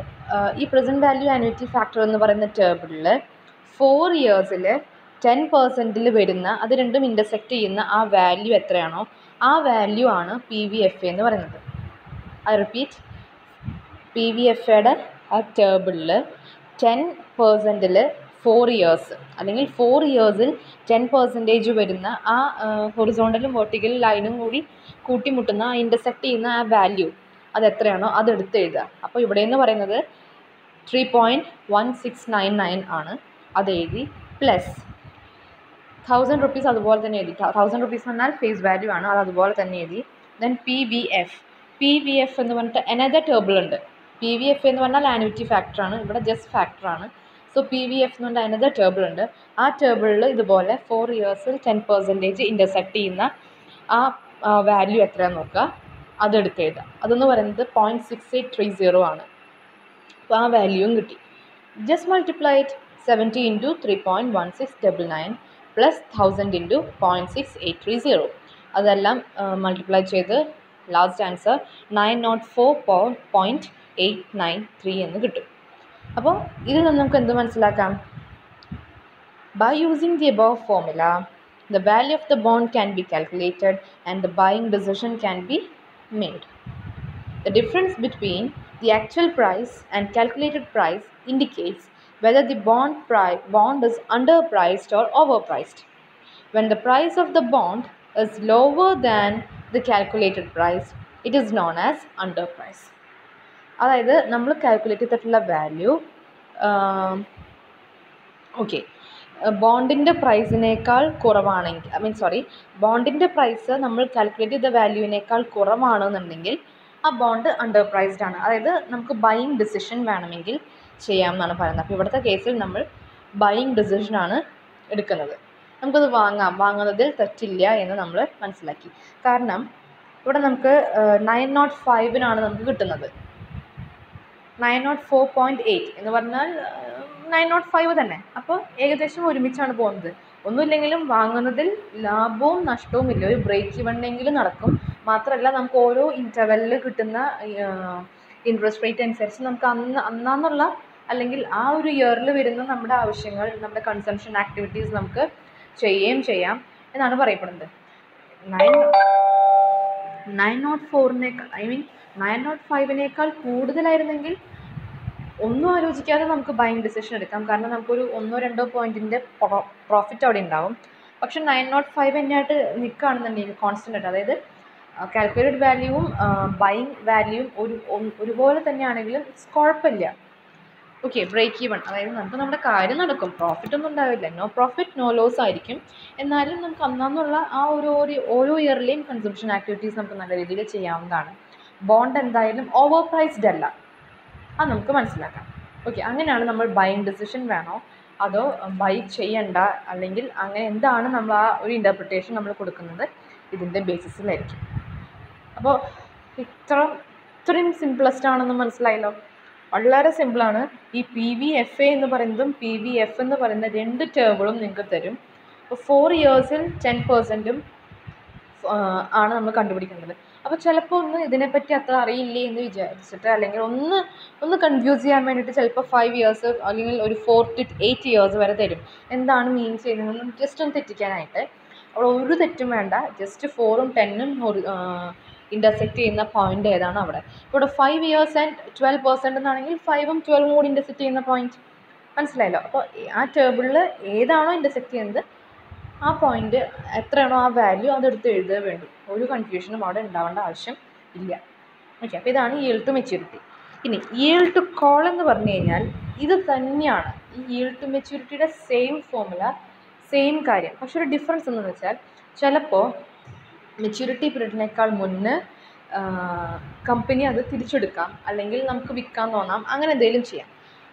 ഈ പ്രസൻറ്റ് വാല്യൂ ആനുവിറ്റി ഫാക്ടർ എന്ന് പറയുന്ന ടേബിളിൽ 4 ഇയേഴ്സിൽ 10% വരുന്ന, അത് രണ്ടും ഇൻ്റർസെക്റ്റ് ചെയ്യുന്ന ആ വാല്യൂ എത്രയാണോ ആ വാല്യൂ ആണ് PVFA എന്ന് പറയുന്നത്. ഐ റിപ്പീറ്റ്, PVFAയുടെ ആ ടേബിളിൽ 10%ൽ 4 ഇയേഴ്സ് അല്ലെങ്കിൽ 4 ഇയേഴ്സിൽ 10% വരുന്ന ആ ഹൊറിസോണ്ടലും വെർട്ടിക്കലും ലൈനും കൂടി കൂട്ടിമുട്ടുന്ന, ആ ഇൻ്റർസെക്റ്റ് ചെയ്യുന്ന ആ വാല്യൂ അതെത്രയാണോ അതെടുത്ത് എഴുതുക. അപ്പോൾ ഇവിടെ എന്ന് പറയുന്നത് 3.1699 ആണ്, അത് എഴുതി. പ്ലസ് 1000 rupees അതുപോലെ തന്നെ എഴുതി. 1000 rupees എന്നാൽ ഫേസ് വാല്യൂ ആണ്, അത് അതുപോലെ തന്നെ എഴുതി. ദെൻ PVF എന്ന് പറഞ്ഞിട്ട് അനദർ ടേബിൾ ഉണ്ട്. PVFA എന്ന് പറഞ്ഞാൽ ആനുവിറ്റി ഫാക്ടറാണ്, ഇവിടെ ജസ്റ്റ് ഫാക്ടറാണ്. സോ PVF എന്ന് പറഞ്ഞാൽ അനദർ ടേബിൾ ഉണ്ട്. ആ ടേബിളിൽ ഇതുപോലെ 4 ഇയേഴ്സിൽ 10% ഇൻ്റർസെക്റ്റ് ചെയ്യുന്ന ആ വാല്യൂ എത്രയാണെന്ന് നോക്കുക, അതെടുത്ത് എഴുതുക. അതെന്ന് പറയുന്നത് 0.6830 ആണ്. അപ്പോൾ ആ വാല്യൂവും കിട്ടി. Just multiply it 70 into 3.1699 plus 1000 into 0.6830. അതെല്ലാം മൾട്ടിപ്ലൈ ചെയ്ത് ലാസ്റ്റ് ആൻസർ 904.893 എന്ന് കിട്ടും. അപ്പോൾ ഇതിൽ നിന്ന് നമുക്ക് എന്ത് മനസ്സിലാക്കാം? By using the above formula, the value of the bond can be calculated and the buying decision can be made. The difference between the actual price and calculated price indicates whether the bond is underpriced or overpriced. When the price of the bond is lower than the calculated price, it is known as underprice. അതായത് നമ്മൾ calculate ചെയ്തിട്ടുള്ള value ബോണ്ടിൻ്റെ പ്രൈസിനേക്കാൾ കുറവാണെങ്കിൽ, ബോണ്ടിൻ്റെ price നമ്മൾ calculate ചെയ്ത വാല്യൂവിനേക്കാൾ കുറവാണെന്നുണ്ടെങ്കിൽ ആ bond under priced ആണ്. അതായത് നമുക്ക് ബൈയിങ് ഡിസിഷൻ വേണമെങ്കിൽ ചെയ്യാമെന്നാണ് പറയുന്നത്. അപ്പോൾ ഇവിടുത്തെ കേസിൽ നമ്മൾ ബൈയിങ് ഡിസിഷനാണ് എടുക്കുന്നത്. നമുക്കത് വാങ്ങുന്നതിൽ തെറ്റില്ല എന്ന് നമ്മൾ മനസ്സിലാക്കി. കാരണം ഇവിടെ നമുക്ക് 905 നമുക്ക് കിട്ടുന്നത്. 904.8 എന്ന് പറഞ്ഞാൽ 905 തന്നെ. അപ്പോൾ ഏകദേശം ഒരുമിച്ചാണ് പോകുന്നത്. ഒന്നുമില്ലെങ്കിലും വാങ്ങുന്നതിൽ ലാഭവും നഷ്ടവും ഇല്ല, ഒരു ബ്രേക്ക് ഇവണെങ്കിലും നടക്കും. മാത്രമല്ല നമുക്ക് ഓരോ ഇൻ്റർവെല്ലിൽ കിട്ടുന്ന ഇൻട്രസ്റ്റ് റേറ്റ് അനുസരിച്ച് നമുക്ക് അന്നുള്ള അല്ലെങ്കിൽ ആ ഒരു ഇയറിൽ വരുന്ന നമ്മുടെ ആവശ്യങ്ങൾ, നമ്മുടെ കൺസംഷൻ ആക്ടിവിറ്റീസ് നമുക്ക് ചെയ്യുകയും ചെയ്യാം എന്നാണ് പറയപ്പെടുന്നത്. 905 കൂടുതലായിരുന്നെങ്കിൽ ഒന്നും ആലോചിക്കാതെ നമുക്ക് ബൈയിങ് ഡിസിഷൻ എടുക്കാം. കാരണം നമുക്കൊരു 1-2 പോയിൻറ്റിൻ്റെ പ്രോഫിറ്റ് അവിടെ ഉണ്ടാവും. പക്ഷെ 905 തന്നെയായിട്ട് നിൽക്കുകയാണെന്നുണ്ടെങ്കിൽ കോൺസ്റ്റൻ്റ് ആയിട്ട്, അതായത് കാൽക്കുലേറ്റഡ് വാല്യൂവും ബൈയിങ് വാല്യൂവും ഒരുപോലെ തന്നെയാണെങ്കിലും കുഴപ്പമില്ല. ഓക്കെ, ബ്രേക്ക് ഈവൺ, അതായത് നമുക്ക് നമ്മുടെ കാര്യം നടക്കും, പ്രോഫിറ്റ് ഒന്നും ഉണ്ടാവില്ല, നോ പ്രോഫിറ്റ് നോ ലോസ് ആയിരിക്കും. എന്നാലും നമുക്ക് അന്നുള്ള ആ ഓരോ ഇയറിലെയും കൺസംഷൻ ആക്ടിവിറ്റീസ് നമുക്ക് നല്ല രീതിയിൽ ചെയ്യാവുന്നതാണ്. ബോണ്ട് എന്തായാലും ഓവർ പ്രൈസ്ഡ് അല്ല, അത് നമുക്ക് മനസ്സിലാക്കാം. ഓക്കെ, അങ്ങനെയാണ് നമ്മൾ ബൈയിങ് ഡിസിഷൻ വേണോ അതോ ബൈ ചെയ്യണ്ട, അല്ലെങ്കിൽ അങ്ങനെ എന്താണ് നമ്മൾ ആ ഒരു ഇൻ്റർപ്രിട്ടേഷൻ നമ്മൾ കൊടുക്കുന്നത് ഇതിൻ്റെ ബേസിസിലായിരിക്കും. അപ്പോൾ ഇത്രയും സിംപ്ലസ്റ്റ് ആണെന്ന് മനസ്സിലായല്ലോ. വളരെ സിമ്പിളാണ്. ഈ PVFA എന്ന് പറയുന്നതും PVF എന്ന് പറയുന്ന 2 ടേബിളും നിങ്ങൾക്ക് തരും. അപ്പോൾ 4 ഇയേഴ്സിൽ 10% ആണ് നമ്മൾ കണ്ടുപിടിക്കേണ്ടത്. അപ്പോൾ ചിലപ്പോൾ ഇതിനെപ്പറ്റി അത്ര അറിയില്ലേ എന്ന് വിചാരിച്ചിട്ട് അല്ലെങ്കിൽ ഒന്ന് കൺഫ്യൂസ് ചെയ്യാൻ വേണ്ടിയിട്ട് ചിലപ്പോൾ 5 ഇയേഴ്സ് അല്ലെങ്കിൽ ഒരു 4 to 8 ഇയേഴ്സ് വരെ തരും. എന്താണ് മീൻ ചെയ്യുന്നതെന്ന് ജസ്റ്റ് ഒന്ന് തെറ്റിക്കാനായിട്ട്. അവിടെ ഒരു തെറ്റും വേണ്ട, ജസ്റ്റ് 4ഉം 10ഉം ഇൻ്റർസെക്റ്റ് ചെയ്യുന്ന പോയിൻ്റ് ഏതാണോ അവിടെ. ഇവിടെ 5 ഇയേഴ്സ് ആൻഡ് 12% എന്നാണെങ്കിൽ 5ഉം 12ഉം കൂടി ഇൻ്റർസെക്റ്റ് ചെയ്യുന്ന പോയിന്റ് മനസ്സിലായല്ലോ. അപ്പോൾ ആ ടേബിളിൽ ഏതാണോ ഇൻ്റർസെക്റ്റ് ചെയ്യുന്നത് ആ പോയിന്റ് എത്രയാണോ ആ വാല്യൂ അതെടുത്ത് എഴുതുക വേണ്ടു. ഒരു കൺഫ്യൂഷനും അവിടെ ഉണ്ടാവേണ്ട ആവശ്യം ഇല്ല. ഓക്കെ, അപ്പോൾ ഇതാണ് yield to maturity. ഇനി yield to call എന്ന് പറഞ്ഞു കഴിഞ്ഞാൽ ഇത് തന്നെയാണ് ഈ yield to maturity same formula, same കാര്യം. പക്ഷെ ഒരു ഡിഫറൻസ് എന്ന് വെച്ചാൽ ചിലപ്പോൾ മെച്യൂരിറ്റി പീരീഡിനേക്കാൾ മുന്നേ കമ്പനി അത് തിരിച്ചെടുക്കാം, അല്ലെങ്കിൽ നമുക്ക് വിൽക്കാൻ തോന്നാം, അങ്ങനെ എന്തെങ്കിലും ചെയ്യാം.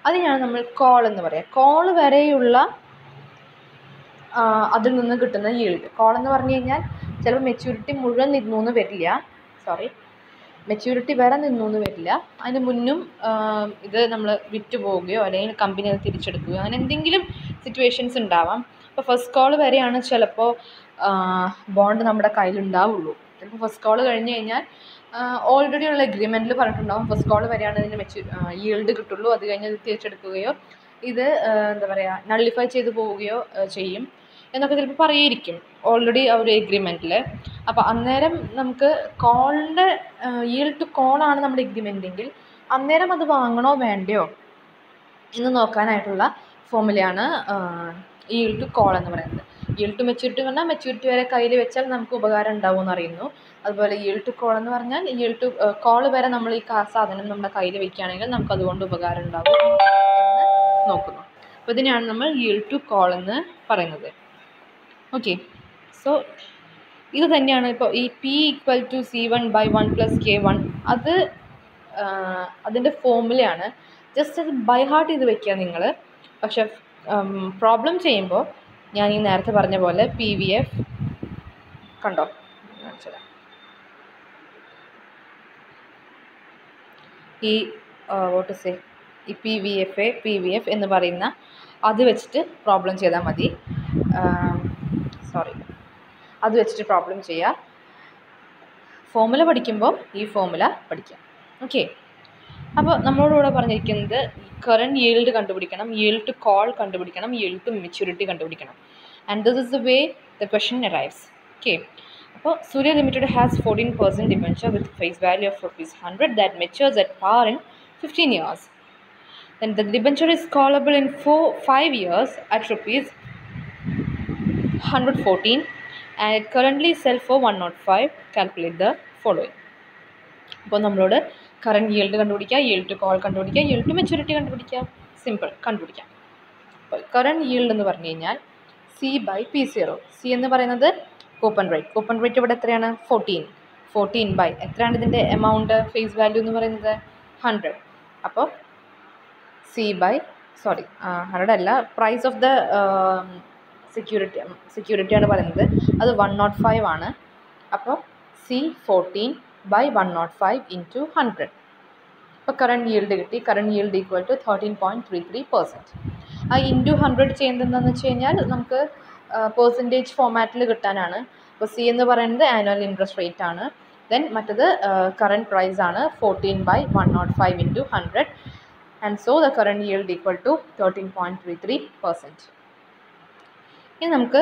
അതിനാണ് നമ്മൾ കോൾ എന്ന് പറയുക. കോൾ വരെയുള്ള അതിൽ നിന്ന് കിട്ടുന്ന yield. കോൾ എന്ന് പറഞ്ഞു കഴിഞ്ഞാൽ ചിലപ്പോൾ മെച്യൂരിറ്റി മുഴുവൻ നിന്നു വരില്ല, മെച്യൂരിറ്റി വരെ നിന്നു വരില്ല, അതിന് മുന്നും ഇത് നമ്മൾ വിറ്റ് പോവുകയോ അല്ലെങ്കിൽ കമ്പനി അത് തിരിച്ചെടുക്കുകയോ അങ്ങനെ എന്തെങ്കിലും സിറ്റുവേഷൻസ് ഉണ്ടാവാം. അപ്പോൾ ഫസ്റ്റ് കോൾ വരെയാണ് ചിലപ്പോൾ ബോണ്ട് നമ്മുടെ കയ്യിലുണ്ടാവുള്ളൂ. ചിലപ്പോൾ ഫസ്റ്റ് കോൾ കഴിഞ്ഞ് കഴിഞ്ഞാൽ ഓൾറെഡി ഉള്ള എഗ്രിമെൻറ്റിൽ പറഞ്ഞിട്ടുണ്ടാവും ഫസ്റ്റ് കോൾ വരെയാണ് ഇതിന് yield കിട്ടുള്ളൂ, അത് കഴിഞ്ഞ് ഇത് തിരിച്ചെടുക്കുകയോ ഇത് എന്താ പറയുക നള്ളിഫൈ ചെയ്ത് പോവുകയോ ചെയ്യും എന്നൊക്കെ ചിലപ്പോൾ പറയുമായിരിക്കും ഓൾറെഡി ആ ഒരു എഗ്രിമെൻറ്റിൽ. അപ്പോൾ അന്നേരം നമുക്ക് കോളിൻ്റെ yield to കോളാണ് നമ്മുടെ എഗ്രിമെൻറ്റെങ്കിൽ അന്നേരം അത് വാങ്ങണോ വേണ്ടയോ എന്ന് നോക്കാനായിട്ടുള്ള ഫോർമുലയാണ് yield to കോൾ എന്ന് പറയുന്നത്. yield to maturity എന്ന് പറഞ്ഞാൽ മെച്യൂരിറ്റി വരെ കയ്യിൽ വെച്ചാൽ നമുക്ക് ഉപകാരം ഉണ്ടാവുമെന്ന് അറിയുന്നു. അതുപോലെ yield to കോൾ എന്ന് പറഞ്ഞാൽ yield to കോൾ വരെ നമ്മൾ ഈ സാധനം നമ്മുടെ കയ്യിൽ വെക്കുകയാണെങ്കിൽ നമുക്ക് അതുകൊണ്ട് ഉപകാരം ഉണ്ടാവും എന്ന് നോക്കുന്നു. അപ്പോൾ ഇതിനെയാണ് നമ്മൾ yield to കോൾ എന്ന് പറയുന്നത്. ഓക്കെ, സോ ഇത് തന്നെയാണ് ഇപ്പോൾ ഈ P = C1/1 + K1 അത് അതിൻ്റെ ഫോർമുലയാണ്. ജസ്റ്റ് അത് ബൈ ഹാർട്ട് ചെയ്ത് വെക്കുക നിങ്ങൾ. പക്ഷെ പ്രോബ്ലം ചെയ്യുമ്പോൾ ഞാൻ ഈ നേരത്തെ പറഞ്ഞ പോലെ PVF കണ്ടോ ഈ ഈ PVF എന്ന് പറയുന്ന അത് വെച്ചിട്ട് പ്രോബ്ലം ചെയ്താൽ മതി. അത് വെച്ചിട്ട് പ്രോബ്ലം ചെയ്യുക. ഫോർമുല പഠിക്കുമ്പോൾ ഈ ഫോർമുല പഠിക്കാം. ഓക്കെ, അപ്പോൾ നമ്മളോട് പറഞ്ഞിരിക്കുന്നത് കറണ്ട് yield കണ്ടുപിടിക്കണം, yield to call കണ്ടുപിടിക്കണം, yield to maturity കണ്ടുപിടിക്കണം. And this is the way the question arrives. Okay, അപ്പോൾ Surya Limited has 14% debenture with face value of ₹100 that matures at par in 15 years. Then the debenture is callable in 5 years at ₹114 and it currently sells for 105. Calculate the following. അപ്പോൾ നമ്മളോട് current yield കണ്ടുപിടിക്കുക, yield to call കണ്ടുപിടിക്കുക, yield to maturity കണ്ടുപിടിക്കുക. Simple, കണ്ടുപിടിക്കാം. അപ്പോൾ current yield എന്ന് പറഞ്ഞു കഴിഞ്ഞാൽ C/P0. C എന്ന് പറയുന്നത് കൂപ്പൺ റേറ്റ് ഇവിടെ എത്രയാണ് 14 ബൈ എത്രയാണ് ഇതിൻ്റെ എമൗണ്ട് ഫേസ് വാല്യൂ എന്ന് പറയുന്നത് 100. അപ്പോൾ 100 അല്ല, പ്രൈസ് ഓഫ് ദ സെക്യൂരിറ്റിയാണ് പറയുന്നത്, അത് 105 ആണ്. അപ്പോൾ C14/105 × 100. ഇപ്പോൾ കറണ്ട് yield കിട്ടി. Current yield = 13.33%. ആ ഇൻറ്റു 100 ചെയ്യുന്നത് എന്താണെന്ന് വെച്ച് കഴിഞ്ഞാൽ നമുക്ക് പെർസെൻറ്റേജ് ഫോമാറ്റിൽ കിട്ടാനാണ്. അപ്പോൾ C എന്ന് പറയുന്നത് ആനുവൽ ഇൻട്രസ്റ്റ് റേറ്റ് ആണ്. ദെൻ മറ്റത് കറണ്ട് പ്രൈസ് ആണ് 14/105 × 100. And so the current yield = 13.33%. ഇനി നമുക്ക്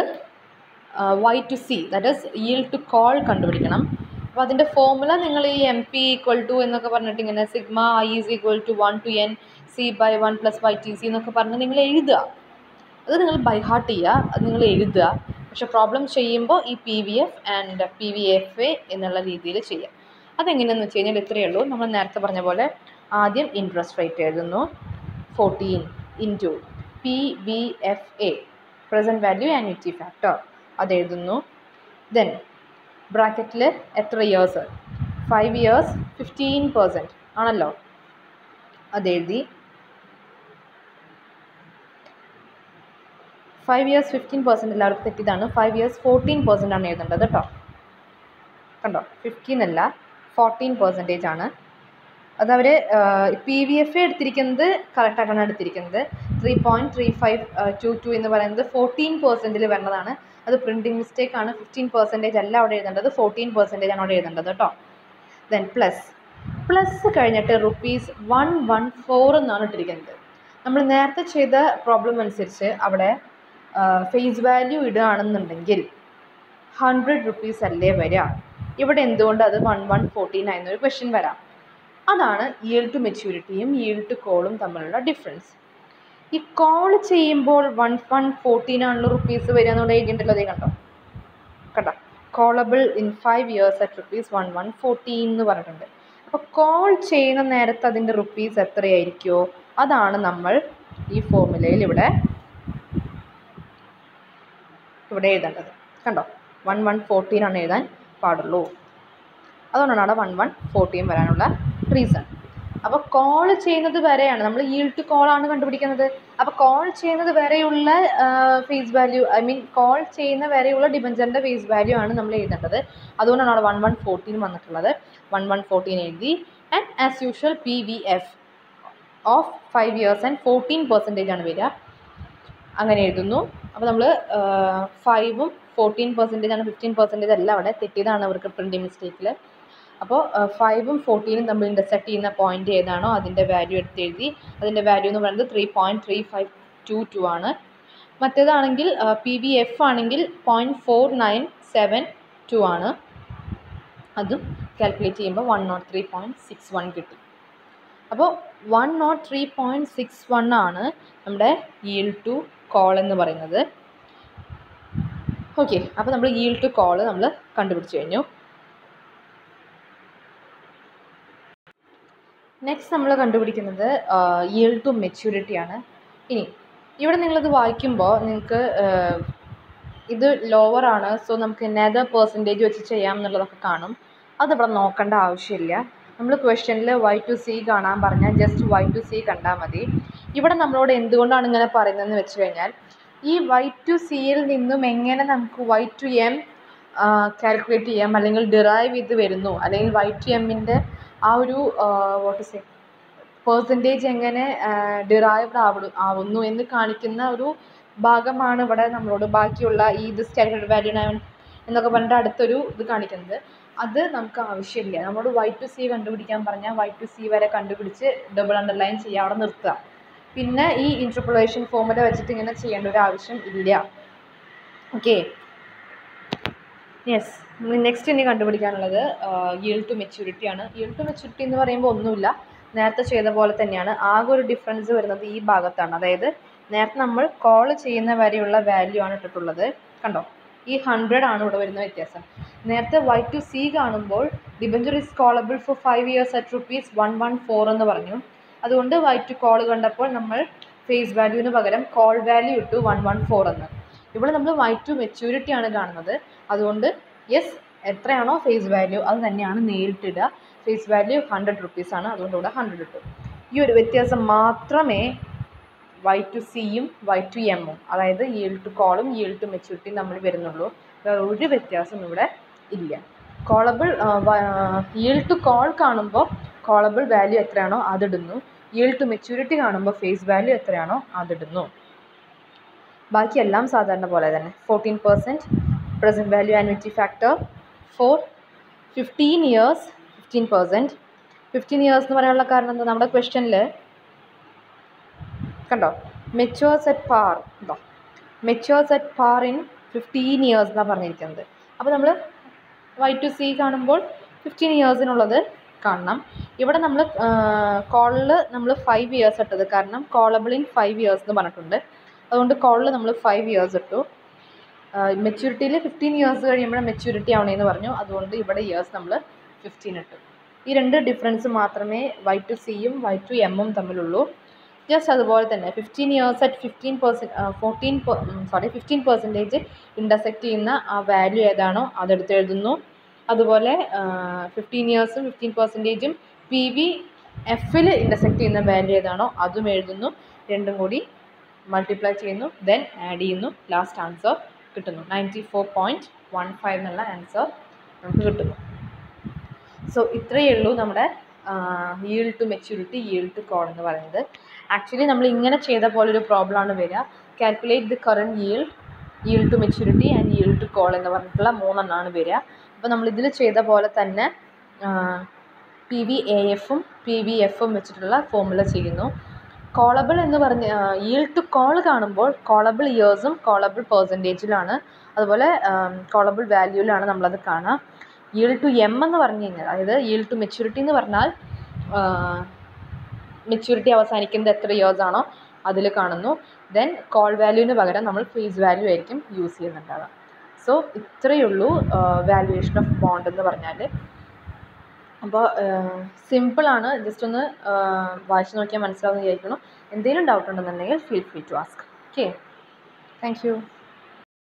Y to C, that is yield to call കണ്ടുപിടിക്കണം. അപ്പോൾ അതിൻ്റെ ഫോർമുല നിങ്ങൾ ഈ MP = എന്നൊക്കെ പറഞ്ഞിട്ട് ഇങ്ങനെ sigma I = 1 to N C/1 + YTC എന്നൊക്കെ പറഞ്ഞ് നിങ്ങൾ എഴുതുക. അത് നിങ്ങൾ ബൈ ഹാർട്ട് ചെയ്യുക, അത് നിങ്ങൾ എഴുതുക. പക്ഷേ പ്രോബ്ലം ചെയ്യുമ്പോൾ ഈ PVF ആൻഡ് PVFA എന്നുള്ള രീതിയിൽ ചെയ്യുക. അതെങ്ങനെയാണെന്ന് വെച്ച് കഴിഞ്ഞാൽ ഇത്രയേ ഉള്ളൂ. നമ്മൾ നേരത്തെ പറഞ്ഞ പോലെ ആദ്യം ഇൻട്രസ്റ്റ് റേറ്റ് എഴുതുന്നു 14 into PVFA present value annuity factor അത് എഴുതുന്നു. ദെൻ ബ്രാക്കറ്റിൽ എത്ര ഇയേഴ്സ് 5 ഇയേഴ്സ് 15% ആണല്ലോ, അതെഴുതി. 5 ഇയേഴ്സ് 15% എല്ലാവർക്കും തെറ്റിയതാണ്. 5 ഇയേഴ്സ് 14% ആണ് എഴുതേണ്ടത് കേട്ടോ. കണ്ടോ 15 അല്ല 14% ആണ്. അതവർ PVFA എടുത്തിരിക്കുന്നത് കറക്റ്റായിട്ടാണ് എടുത്തിരിക്കുന്നത്. 3.3522 എന്ന് പറയുന്നത് 14% വരുന്നതാണ്. അത് പ്രിൻറ്റിംഗ് മിസ്റ്റേക്ക് ആണ്. 15% അല്ല അവിടെ എഴുതേണ്ടത്, 14% ആണ് അവിടെ എഴുതേണ്ടത് കേട്ടോ. ദെൻ പ്ലസ് കഴിഞ്ഞിട്ട് ₹114 എന്നാണ് ഇട്ടിരിക്കുന്നത്. നമ്മൾ നേരത്തെ ചെയ്ത പ്രോബ്ലം അനുസരിച്ച് അവിടെ ഫേസ് വാല്യൂ ഇടുകയാണെന്നുണ്ടെങ്കിൽ ₹100 അല്ലേ വരിക. ഇവിടെ എന്തുകൊണ്ട് അത് 1149 എന്നൊരു ക്വസ്റ്റ്യൻ വരാം. അതാണ് yield to മെച്യൂരിറ്റിയും yield to കോളും തമ്മിലുള്ള ഡിഫറൻസ്. ഈ കോൾ ചെയ്യുമ്പോൾ 1114 ആണല്ലോ റുപ്പീസ് വരിക എന്നുള്ള എഴുതിയിട്ടുണ്ടല്ലോ. അതേ കണ്ടോ കോളബിൾ ഇൻ 5 years at ₹1114 എന്ന് പറഞ്ഞിട്ടുണ്ട്. അപ്പോൾ കോൾ ചെയ്യുന്ന നേരത്ത് അതിൻ്റെ റുപ്പീസ് എത്രയായിരിക്കുമോ അതാണ് നമ്മൾ ഈ ഫോർമുലയിൽ ഇവിടെ എഴുതേണ്ടത്. കണ്ടോ 1114 ആണ് എഴുതാൻ പാടുള്ളൂ. അതുകൊണ്ടാണ് അവിടെ 1114 വരാനുള്ള റീസൺ. അപ്പോൾ കോൾ ചെയ്യുന്നത് വരെയാണ് നമ്മൾ yield to കോളാണ് കണ്ടുപിടിക്കുന്നത്. അപ്പോൾ കോൾ ചെയ്യുന്നത് വരെയുള്ള ഫേസ് വാല്യൂ കോൾ ചെയ്യുന്ന വരെയുള്ള ഡിബഞ്ചറിൻ്റെ ഫേസ് വാല്യൂ ആണ് നമ്മൾ എഴുതേണ്ടത്. അതുകൊണ്ടാണ് അവിടെ 1114 വന്നിട്ടുള്ളത്. 1114 എഴുതി. And as usual PVF of 5 years and 14% ആണ് വരിക. അങ്ങനെ എഴുതുന്നു. അപ്പോൾ നമ്മൾ 5ഉം 14% ആണ്, 15% അല്ല അവിടെ തെറ്റിയതാണ് അവർക്ക് പ്രിൻറ്റിംഗ് മിസ്റ്റേക്കിൽ. അപ്പോൾ 5ഉം 14ഉം തമ്മിൽ ഇൻ്റർസെക്റ്റ് ചെയ്യുന്ന പോയിൻ്റ് ഏതാണോ അതിൻ്റെ വാല്യൂ എടുത്ത് എഴുതി. അതിൻ്റെ വാല്യൂ എന്ന് പറയുന്നത് 3.3522 ആണ്. മറ്റേതാണെങ്കിൽ PVF ആണെങ്കിൽ 0.4972 ആണ്. അതും കാൽക്കുലേറ്റ് ചെയ്യുമ്പോൾ 103.61 കിട്ടി. അപ്പോൾ 103.61 ആണ് നമ്മുടെ yield to കോൾ എന്ന് പറയുന്നത്. ഓക്കെ, അപ്പോൾ നമ്മൾ yield to കോൾ നമ്മൾ കണ്ടുപിടിച്ച് കഴിഞ്ഞു. നെക്സ്റ്റ് നമ്മൾ കണ്ടുപിടിക്കുന്നത് yield to മെച്യൂരിറ്റി ആണ്. ഇനി ഇവിടെ നിങ്ങളിത് വായിക്കുമ്പോൾ നിങ്ങൾക്ക് ഇത് ലോവർ ആണ്, സോ നമുക്ക് നെതർ പെർസെൻറ്റേജ് വെച്ച് ചെയ്യാം എന്നുള്ളതൊക്കെ കാണും. അതിവിടെ നോക്കേണ്ട ആവശ്യമില്ല. നമ്മൾ ക്വസ്റ്റ്യനിൽ Y2C കാണാൻ പറഞ്ഞാൽ ജസ്റ്റ് Y2C കണ്ടാൽ മതി. ഇവിടെ നമ്മളോട് എന്തുകൊണ്ടാണ് ഇങ്ങനെ പറയുന്നതെന്ന് വെച്ച് കഴിഞ്ഞാൽ ഈ Y2Cയിൽ നിന്നും എങ്ങനെ നമുക്ക് Y2M കാൽക്കുലേറ്റ് ചെയ്യാം, അല്ലെങ്കിൽ ഡിറൈവ് ചെയ്ത് വരുന്നു, അല്ലെങ്കിൽ Y2Mൻ്റെ ആ ഒരു പെർസെൻറ്റേജ് എങ്ങനെ ഡിറൈവ്ഡ് ആവുന്നു എന്ന് കാണിക്കുന്ന ഒരു ഭാഗമാണ് ഇവിടെ നമ്മളോട് ബാക്കിയുള്ള ഈ ദിസ് കാൽക്കുലേറ്റഡ് വാല്യൂ എന്നൊക്കെ പറഞ്ഞിട്ട് അടുത്തൊരു ഇത് കാണിക്കുന്നത്. അത് നമുക്ക് ആവശ്യമില്ല. നമ്മളോട് Y2C കണ്ടുപിടിക്കാൻ പറഞ്ഞാൽ Y2C വരെ കണ്ടുപിടിച്ച് ഡബിൾ അണ്ടർലൈൻ ചെയ്യുക, അവിടെ നിർത്തുക. പിന്നെ ഈ ഇൻറ്റർപോളേഷൻ ഫോർമുല വെച്ചിട്ട് ഇങ്ങനെ ചെയ്യേണ്ട ഒരു ആവശ്യം ഇല്ല. Okay, yes. നെക്സ്റ്റ് ഇനി കണ്ടുപിടിക്കാനുള്ളത് yield to മെച്യൂരിറ്റി ആണ്. yield to മെച്യൂരിറ്റി എന്ന് പറയുമ്പോൾ ഒന്നുമില്ല, നേരത്തെ ചെയ്ത പോലെ തന്നെയാണ്. ആകെ ഒരു ഡിഫറൻസ് വരുന്നത് ഈ ഭാഗത്താണ്. അതായത് നേരത്തെ നമ്മൾ കോൾ ചെയ്യുന്ന വരെയുള്ള വാല്യൂ ആണ് ഇട്ടിട്ടുള്ളത്. കണ്ടോ, ഈ 100 ആണ് ഇവിടെ വരുന്ന വ്യത്യാസം. നേരത്തെ Y2C കാണുമ്പോൾ debenture is callable for 5 years at ₹114 എന്ന് പറഞ്ഞു. അതുകൊണ്ട് Y2 കോൾ കണ്ടപ്പോൾ നമ്മൾ ഫേസ് വാല്യൂവിന് പകരം കോൾ വാല്യൂ ഇട്ടു 114 എന്ന്. ഇവിടെ നമ്മൾ Y2 മെച്യൂരിറ്റി ആണ് കാണുന്നത്. അതുകൊണ്ട് യെസ്, എത്രയാണോ ഫേസ് വാല്യൂ അത് തന്നെയാണ് നേരിട്ടിടുക. ഫേസ് വാല്യൂ ₹100 ആണ്, അതുകൊണ്ട് ഇവിടെ 100 ഇട്ടു. ഈ ഒരു വ്യത്യാസം മാത്രമേ Y2Cയും Y2Mഉം, അതായത് yield to കോളും yield to മെച്യൂരിറ്റിയും തമ്മിൽ വരുന്നുള്ളൂ. വേറെ ഒരു വ്യത്യാസം ഇവിടെ ഇല്ല. കോളബിൾ yield to കോൾ കാണുമ്പോൾ കോളബിൾ വാല്യൂ എത്രയാണോ അതിടുന്നു. yield to മെച്യൂരിറ്റി കാണുമ്പോൾ ഫേസ് വാല്യൂ എത്രയാണോ അതിടുന്നു. ബാക്കിയെല്ലാം സാധാരണ പോലെ തന്നെ. 14% present value annuity factor for 15 years 15%. 15 years എന്ന് പറയാനുള്ള കാരണം എന്താ, നമ്മുടെ ക്വസ്റ്റ്യനിൽ കണ്ടോ മെച്യൂർസ് അറ്റ് പാർ, കണ്ടോ മെച്യൂർസ് അറ്റ് പാർ ഇൻ 15 years എന്നാണ് പറഞ്ഞിരിക്കുന്നത്. അപ്പോൾ നമ്മൾ Y2C കാണുമ്പോൾ 15 yearsനുള്ളത് കാണണം. ഇവിടെ നമ്മൾ കോളിൽ നമ്മൾ 5 years ഇട്ടത് കാരണം കോളബിൾ ഇൻ 5 years എന്ന് പറഞ്ഞിട്ടുണ്ട്. അതുകൊണ്ട് കോളിൽ നമ്മൾ 5 years ഇട്ടു. മെച്യൂരിറ്റിയിൽ 15 years കഴിയുമ്പോൾ മെച്യൂരിറ്റി ആവണേന്ന് പറഞ്ഞു. അതുകൊണ്ട് ഇവിടെ ഇയേഴ്സ് നമ്മൾ 15 ഇട്ടു. ഈ രണ്ട് ഡിഫറൻസ് മാത്രമേ Y2Cയും Y2Mഉം തമ്മിലുള്ളൂ. ജസ്റ്റ് അതുപോലെ തന്നെ 15 years at 15% ഇൻ്റർസെക്റ്റ് ചെയ്യുന്ന ആ വാല്യൂ ഏതാണോ അതെടുത്ത് എഴുതുന്നു. അതുപോലെ 15 yearsഉം 15%ഉം PVFൽ ഇൻ്റർസെക്റ്റ് ചെയ്യുന്ന വാല്യൂ ഏതാണോ അതും എഴുതുന്നു. രണ്ടും കൂടി മൾട്ടിപ്ലൈ ചെയ്യുന്നു, ദെൻ ആഡ് ചെയ്യുന്നു, ലാസ്റ്റ് ആൻസർ കിട്ടുന്നു. 94.15 എന്നുള്ള ആൻസർ നമുക്ക് കിട്ടുന്നു. സോ ഇത്രയേ ഉള്ളൂ നമ്മുടെ yield to maturity, yield to call എന്ന് പറയുന്നത്. ആക്ച്വലി നമ്മൾ ഇങ്ങനെ ചെയ്ത പോലെ ഒരു പ്രോബ്ലമാണ് വരിക. Calculate the current yield to maturity and yield to call എന്ന് പറഞ്ഞിട്ടുള്ള 3 എണ്ണമാണ് വരിക. അപ്പോൾ നമ്മൾ ഇതിൽ ചെയ്ത പോലെ തന്നെ PVAFും PVFും വെച്ചിട്ടുള്ള ഫോർമുല ചെയ്യുന്നു. കോളബിൾ എന്ന് പറഞ്ഞ് yield to call കാണുമ്പോൾ കോളബിൾ ഇയേഴ്സും കോളബിൾ പെർസെൻറ്റേജിലാണ്, അതുപോലെ കോളബിൾ വാല്യൂവിലാണ് നമ്മളത് കാണുക. yield to M എന്ന് പറഞ്ഞു കഴിഞ്ഞാൽ, അതായത് yield to maturity എന്ന് പറഞ്ഞാൽ മെച്യൂരിറ്റി അവസാനിക്കുന്നത് എത്ര ഇയേഴ്സ് ആണോ അതിൽ കാണുന്നു. ദെൻ കോൾ വാല്യൂവിന് പകരം നമ്മൾ ഫേസ് വാല്യൂ ആയിരിക്കും യൂസ് ചെയ്യുന്നുണ്ടാവുക. സോ ഇത്രയേ ഉള്ളൂ വാല്യുവേഷൻ ഓഫ് ബോണ്ട് എന്ന് പറഞ്ഞാൽ. അപ്പോൾ സിമ്പിളാണ്, ജസ്റ്റ് ഒന്ന് വായിച്ച് നോക്കിയാൽ മനസ്സിലാവുമെന്ന് വിചാരിക്കുന്നു. എന്തെങ്കിലും ഡൗട്ട് ഉണ്ടെന്നുണ്ടെങ്കിൽ feel free to ask. Okay, thank U.